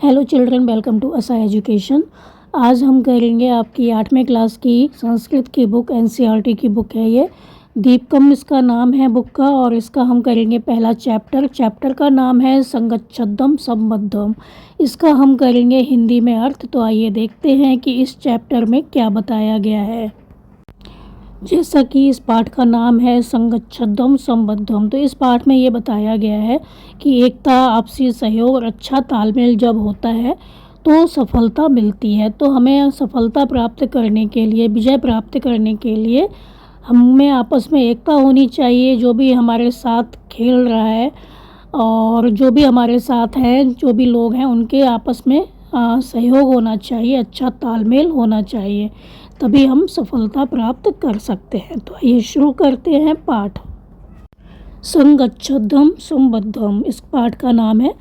Hello children, welcome to असा education. आज हम करेंगे आपकी 8वें क्लास की संस्कृत की बुक, एनसीईआरटी की बुक है ये। दीपकम इसका नाम है बुक का, और इसका हम करेंगे पहला चैप्टर का नाम है संगच्छदम संबद्धम। इसका हम करेंगे हिंदी में अर्थ। तो आइए देखते हैं कि इस चैप्टर में क्या बताया गया है। जैसा कि इस पाठ का नाम है संगच्छदम संबद्धम, तो इस पाठ में ये बताया गया है कि एकता, आपसी सहयोग और अच्छा तालमेल जब होता है तो सफलता मिलती है। तो हमें सफलता प्राप्त करने के लिए, विजय प्राप्त करने के लिए हमें आपस में एकता होनी चाहिए। जो भी हमारे साथ खेल रहा है और जो भी हमारे साथ हैं, जो भी लोग हैं, उनके आपस में सहयोग होना चाहिए, अच्छा तालमेल होना चाहिए, तभी हम सफलता प्राप्त कर सकते हैं। तो आइए शुरू करते हैं पाठ। संगच्छदम संबद्धम इस पाठ का नाम है।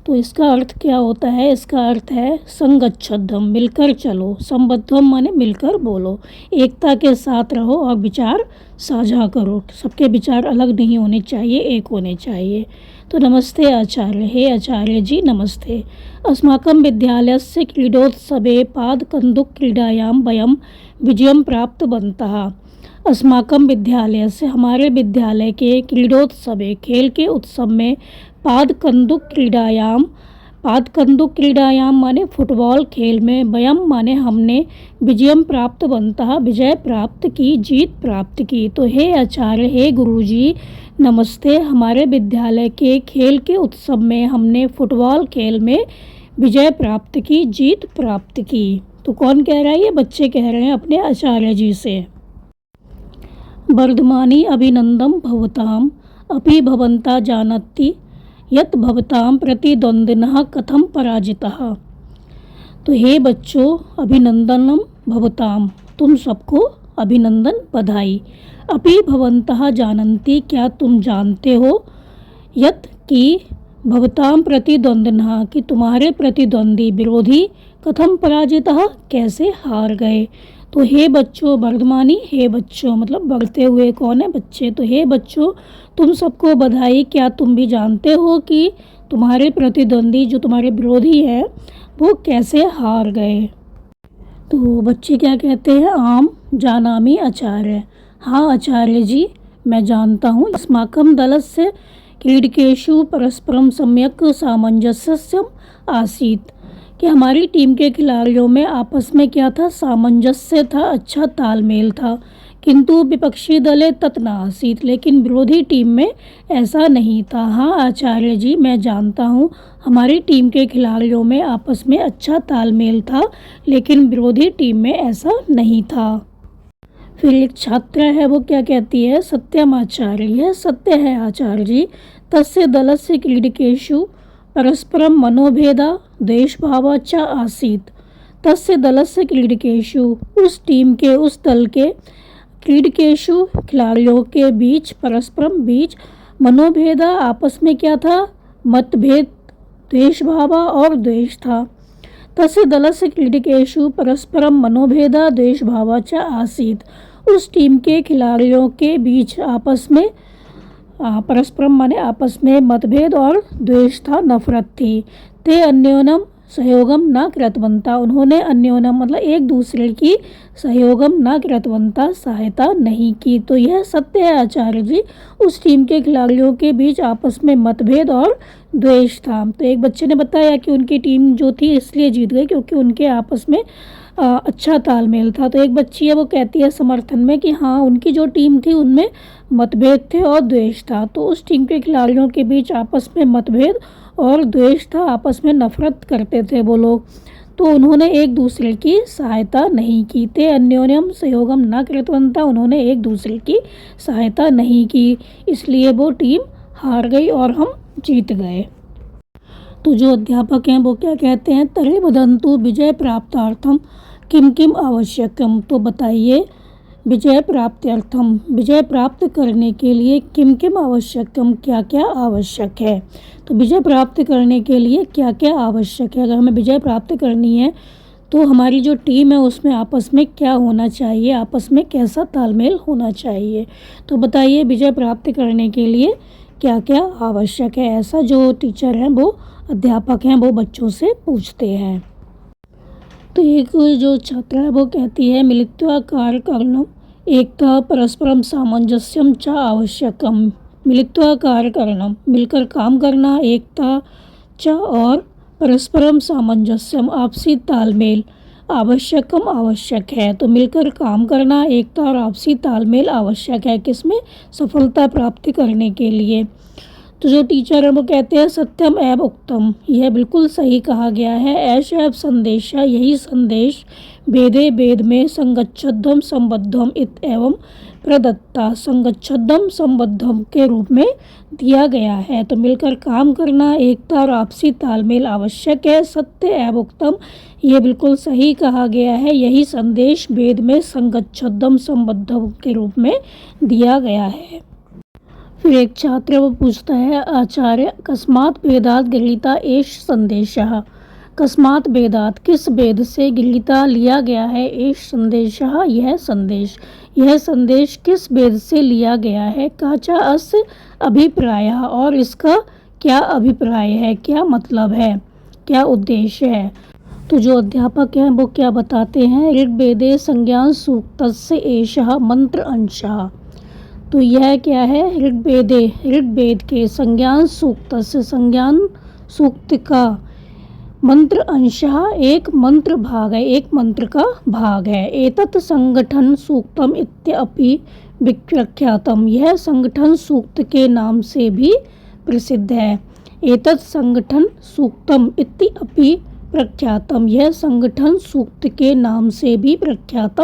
तो इसका अर्थ क्या होता है? इसका अर्थ है संगच्छदम, मिलकर चलो। संबद्धम माने मिलकर बोलो, एकता के साथ रहो और विचार साझा करो। सबके विचार अलग नहीं होने चाहिए, एक होने चाहिए। तो नमस्ते आचार्य, हे आचार्य जी नमस्ते। अस्माकं विद्यालयस्य क्रीडोत्सवे पादकन्दुकक्रीडायां वयं विजयं प्राप्तवन्तः। अस्माकं विद्यालय से, हमारे विद्यालय के क्रीडोत्सवे, खेल के उत्सव में, पादकन्दुक क्रीडायाम माने फुटबॉल खेल में, वयम माने हमने, विजयम प्राप्तवन्तः विजय प्राप्त की, जीत प्राप्त की। तो हे आचार्य, हे गुरुजी नमस्ते। हमारे विद्यालय के खेल के उत्सव में हमने फुटबॉल खेल में विजय प्राप्त की, जीत प्राप्त की। तो कौन कह रहा है? ये बच्चे कह रहे हैं अपने आचार्य जी से। वर्धमानी अभिनंदन भवताम अपि भवन्ता जानन्ति यत् भवतां प्रतिद्वंद्विनः कथम पराजितः। तो हे बच्चों, अभिनंदनम भवताम, तुम सबको अभिनंदन, बधाई। अपि भवन्तः जानन्ति, क्या तुम जानते हो, यत् कि भवतां प्रतिद्वंद्विनः, कि तुम्हारे प्रतिद्वंदी, विरोधी, कथम पराजितः, कैसे हार गए। तो हे बच्चों, वर्धमानी, हे बच्चों मतलब बढ़ते हुए कौन है? बच्चे। तो हे बच्चों, तुम सबको बधाई। क्या तुम भी जानते हो कि तुम्हारे प्रतिद्वंदी, जो तुम्हारे विरोधी हैं, वो कैसे हार गए। तो बच्चे क्या कहते हैं? आम जानामि आचार्य, हाँ आचार्य जी मैं जानता हूँ। अस्माकं दलस्य क्रीडकेषु परस्परम सम्यक सामंजस्यम आसीत्, कि हमारी टीम के खिलाड़ियों में आपस में क्या था? सामंजस्य था, अच्छा तालमेल था। किंतु विपक्षी दले तत् न आसीत्, लेकिन विरोधी टीम में ऐसा नहीं था। हाँ आचार्य जी मैं जानता हूँ, हमारी टीम के खिलाड़ियों में आपस में अच्छा तालमेल था, लेकिन विरोधी टीम में ऐसा नहीं था। फिर एक छात्रा है, वो क्या कहती है? सत्यम आचार्य, यह सत्य है आचार्य जी। तस्य दलस्य क्रीडकेषु परस्परम मनोभेदा द्वेषभाव च आसीत्। तस्य दलस्य क्रीडकेषु, उस टीम के, उस दल के, क्रीडकेषु खिलाड़ियों के बीच, परस्परम बीच, मनोभेदा आपस में क्या था? मतभेद, द्वेषभाव और द्वेष था। तस्य दलस्य क्रीडकेषु परस्परम मनोभेदा द्वेषभाव च आसीत्, उस टीम के खिलाड़ियों के बीच आपस में, परस्परम माने आपस में, मतभेद और द्वेष था, नफरत थी। ते अन्योन्यम सहयोगम न कृतवन्ता, उन्होंने अन्योन्यम मतलब एक दूसरे की, सहयोगम न कृतवन्ता सहायता नहीं की। तो यह सत्य है आचार्य जी, उस टीम के खिलाड़ियों के बीच आपस में मतभेद और द्वेष था। तो एक बच्चे ने बताया कि उनकी टीम जो थी इसलिए जीत गई क्योंकि उनके आपस में अच्छा तालमेल था। तो एक बच्ची है, वो कहती है समर्थन में कि हाँ उनकी जो टीम थी उनमें मतभेद थे और द्वेष था। तो उस टीम के खिलाड़ियों के बीच आपस में मतभेद और द्वेष था, आपस में नफरत करते थे वो लोग, तो उन्होंने एक दूसरे की सहायता नहीं की। ते अन्योन्यम सहयोगम न कृतवन्ता, उन्होंने एक दूसरे की सहायता नहीं की, इसलिए वो टीम हार गई और हम जीत गए। तो जो अध्यापक हैं वो क्या कहते हैं? तर्हि वदन्तु विजय प्राप्तार्थम किम किम आवश्यकम। तो बताइए, विजय प्राप्त्यर्थम, विजय प्राप्त करने के लिए, किम किम आवश्यकम, क्या क्या आवश्यक है। तो विजय प्राप्त करने के लिए क्या क्या आवश्यक है? अगर हमें विजय प्राप्त करनी है तो हमारी जो टीम है उसमें आपस में क्या होना चाहिए, आपस में कैसा तालमेल होना चाहिए। तो बताइए, विजय प्राप्त करने के लिए क्या क्या आवश्यक है। ऐसा जो टीचर हैं वो अध्यापक हैं वो बच्चों से पूछते हैं। तो एक जो छात्रा है वो कहती है मिलित्वा कार्यकरणम एकता परस्परम सामंजस्यम च आवश्यकम। मिलित्वा कार्यकरणम मिलकर काम करना, एकता च और परस्परम सामंजस्यम आपसी तालमेल आवश्यकम आवश्यक है। तो मिलकर काम करना, एकता और आपसी तालमेल आवश्यक है किसमें, सफलता प्राप्ति करने के लिए। तो जो टीचर है वो कहते हैं सत्यम एव उक्तम, यह बिल्कुल सही कहा गया है। ऐश एव संदेशा, यही संदेश वेदे वेद में संगच्छद्धम संबद्धम इत एवं प्रदत्ता, संगच्छद्धम संबद्धम के रूप में दिया गया है। तो मिलकर काम करना, एकता और आपसी तालमेल आवश्यक है। सत्य एव उक्तम, ये बिल्कुल सही कहा गया है। यही संदेश वेद में संगच्छद्धम संबद्धम के रूप में दिया गया है। फिर एक छात्र वो पूछता है आचार्य कस्मात् वेदात् गृहीता एष संदेशः। कस्मात् वेदात्, किस वेद से गृहीता लिया गया है, एष संदेशः, यह संदेश। यह संदेश किस वेद से लिया गया है। काचा अस्य अभिप्रायः, और इसका क्या अभिप्राय है, क्या मतलब है, क्या उद्देश्य है। तो जो अध्यापक हैं वो क्या बताते हैं, ऋग्वेदे संज्ञान सूक्तस्य एषः मंत्र अंशः। तो यह क्या है, ऋग्वेद के संज्ञान सूक्त से, संज्ञान सूक्त का मंत्र अंशः एक मंत्र भाग है, एक मंत्र का भाग है। एतत् संगठन सूक्तम इत्यपि विप्रख्यातम, यह संगठन सूक्त के नाम से भी प्रसिद्ध है। एतत् संगठन सूक्तम इत्यपि प्रख्यातम, यह संगठन सूक्त के नाम से भी प्रख्यात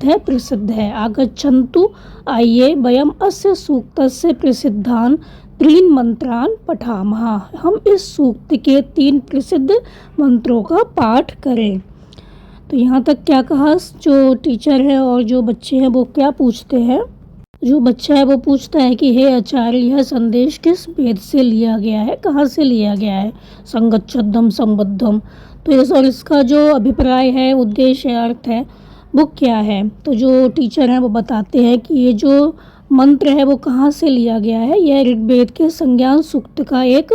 है, प्रसिद्ध है। आगच्छन्तु, आइए वयम अस्य सूक्तस्य प्रसिद्धान त्रीन मंत्रान पठामः, हम इस सूक्त के 3 प्रसिद्ध मंत्रों का पाठ करें। तो यहाँ तक क्या कहा जो टीचर है, और जो बच्चे हैं वो क्या पूछते हैं। जो बच्चा है वो पूछता है कि हे आचार्य, यह संदेश किस वेद से लिया गया है, कहाँ से लिया गया है, संगच्छद्धम संबद्धम। तो और इसका जो अभिप्राय है, उद्देश्य है, अर्थ है, वो क्या है। तो जो टीचर हैं वो बताते हैं कि ये जो मंत्र है वो कहाँ से लिया गया है, यह ऋग्वेद के संज्ञान सूक्त का एक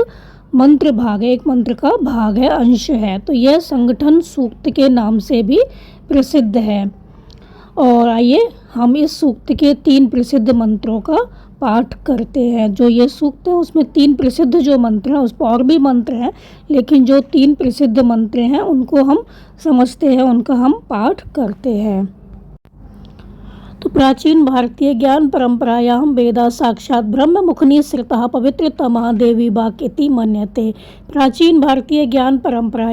मंत्र भाग है, एक मंत्र का भाग है, अंश है। तो यह संगठन सूक्त के नाम से भी प्रसिद्ध है। और आइए हम इस सूक्त के 3 प्रसिद्ध मंत्रों का पाठ करते हैं। जो ये सूक्त है उसमें 3 प्रसिद्ध जो मंत्र हैं, उस पर और भी मंत्र हैं, लेकिन जो 3 प्रसिद्ध मंत्र हैं उनको हम समझते हैं, उनका हम पाठ करते हैं। तो प्राचीन भारतीय ज्ञान परंपरायां वेदा साक्षात ब्रह्म मुखनी श्रुतः पवित्रतमा देवी वाक् इति मन्यते। प्राचीन भारतीय ज्ञान परंपरा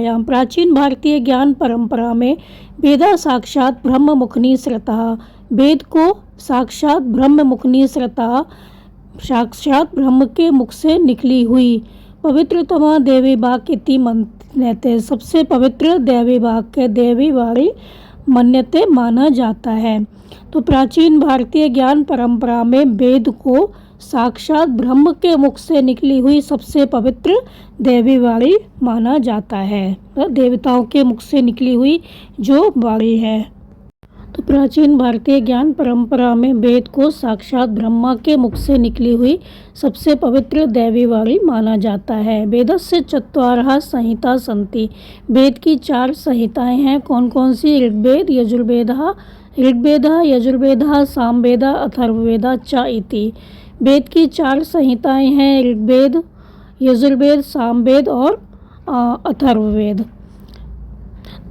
में वेदा साक्षात ब्रह्म मुखनी श्रुतः, वेद को साक्षात ब्रह्म मुखनी श्रुतः, साक्षात ब्रह्म के मुख से निकली हुई, पवित्रतमा देवी वाक् इति मन्यते, सबसे पवित्र देवी वाक्य, देवी वाणी मन्यते माना जाता है। तो प्राचीन भारतीय ज्ञान परंपरा में वेद को साक्षात ब्रह्म के मुख से निकली हुई सबसे पवित्र देवी वाणी माना जाता है, तो देवताओं के मुख से निकली हुई जो वाणी है। तो प्राचीन भारतीय ज्ञान परंपरा में वेद को साक्षात ब्रह्मा के मुख से निकली हुई सबसे पवित्र दैवी वाणी माना जाता है। वेदस्य चत्वारः संहिता सन्ति, वेद की 4 संहिताएं हैं। कौन कौन सी, ऋग्वेदः यजुर्वेदः सामवेदः अथर्ववेदः च इति। वेद की 4 संहिताएं हैं, ऋग्वेद, यजुर्वेद, सामवेद और अथर्ववेद।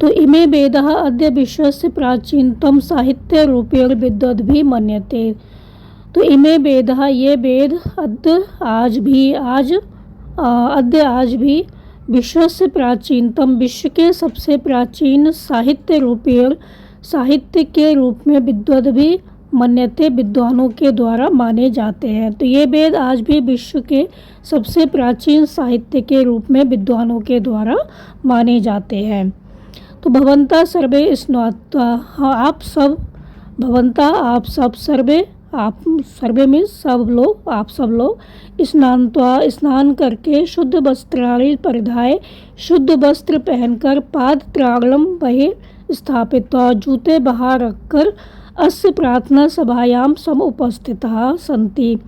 तो इमे वेदः अद्य विश्वस्य प्राचीनतम साहित्य रूपेण विद्वद्भिः मन्यते। तो इमे वेदः, ये वेद आज भी विश्वस्य प्राचीनतम, विश्व के सबसे प्राचीन साहित्य रूपेण, साहित्य के रूप में विद्वद्भिः मन्यते, विद्वानों के द्वारा माने जाते हैं। तो ये वेद आज भी विश्व के सबसे प्राचीन साहित्य के रूप में विद्वानों के द्वारा माने जाते हैं। तो भवन्ता सर्वे स्नात्वा, हाँ आप सब, भवन्ता आप सब, सर्वे आप, सर्वे में सब लोग, आप सब लोग, स्नात्वा स्नान करके, शुद्ध वस्त्राणि परिधाय, शुद्ध वस्त्र पहनकर, पाद त्रागलम बहिः स्थापित्वा, जूते बाहर रखकर, अस्य प्रार्थना सभायां समुपस्थिताः सन्ति,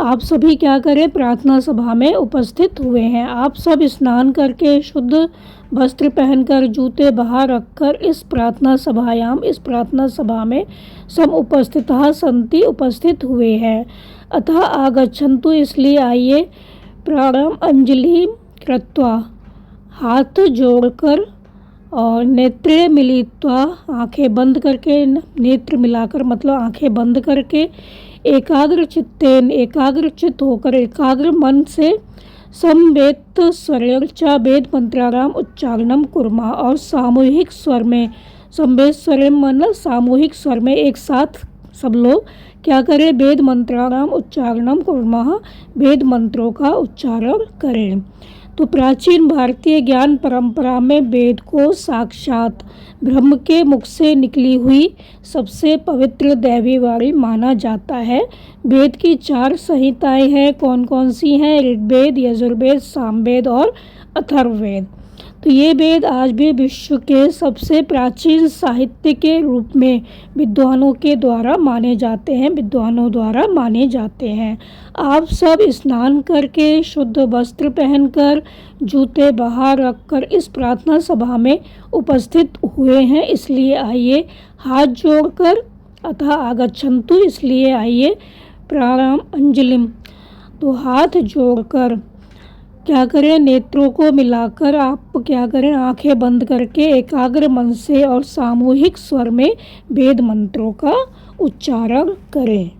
आप सभी क्या करें, प्रार्थना सभा में उपस्थित हुए हैं। आप सब स्नान करके शुद्ध वस्त्र पहनकर जूते बाहर रखकर इस प्रार्थना सभा में सब उपस्थितः सन्ति उपस्थित हुए हैं। अतः आगच्छन्तु, इसलिए आइए, प्राणाम अंजलि कृत्वा, हाथ जोड़कर और नेत्रे मिलित्वा, आंखें बंद करके, नेत्र मिलाकर मतलब आंखें बंद करके, एकाग्र चित्तेन, एकाग्रचित होकर, एकाग्र मन से समवेत स्वरेण च वेद मंत्राणाम उच्चारणम कुर्मः, और सामूहिक स्वर में, समवेत स्वरेण मतलब सामूहिक स्वर में एक साथ सब लोग क्या करें, वेद मंत्राणाम उच्चारणम कुर्मः, वेद मंत्रों का उच्चारण करें। तो प्राचीन भारतीय ज्ञान परंपरा में वेद को साक्षात ब्रह्म के मुख से निकली हुई सबसे पवित्र दैवी वाणी माना जाता है। वेद की 4 संहिताएं हैं। कौन कौन सी हैं? ऋग्वेद, यजुर्वेद, सामवेद और अथर्ववेद। तो ये वेद आज भी विश्व के सबसे प्राचीन साहित्य के रूप में विद्वानों द्वारा माने जाते हैं। आप सब स्नान करके, शुद्ध वस्त्र पहनकर, जूते बाहर रखकर इस प्रार्थना सभा में उपस्थित हुए हैं। इसलिए आइए, हाथ जोड़कर, अतः आगच्छन्तु, इसलिए आइए, प्राणाम अंजलिम, तो हाथ जोड़कर क्या करें, नेत्रों को मिलाकर आप क्या करें, आंखें बंद करके एकाग्र मन से और सामूहिक स्वर में वेद मंत्रों का उच्चारण करें।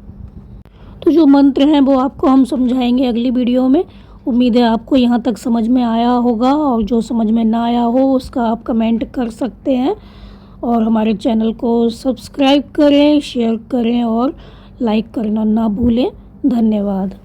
तो जो मंत्र हैं वो आपको हम समझाएंगे अगली वीडियो में। उम्मीद है आपको यहाँ तक समझ में आया होगा, और जो समझ में ना आया हो उसका आप कमेंट कर सकते हैं। और हमारे चैनल को सब्सक्राइब करें, शेयर करें और लाइक करना ना भूलें। धन्यवाद।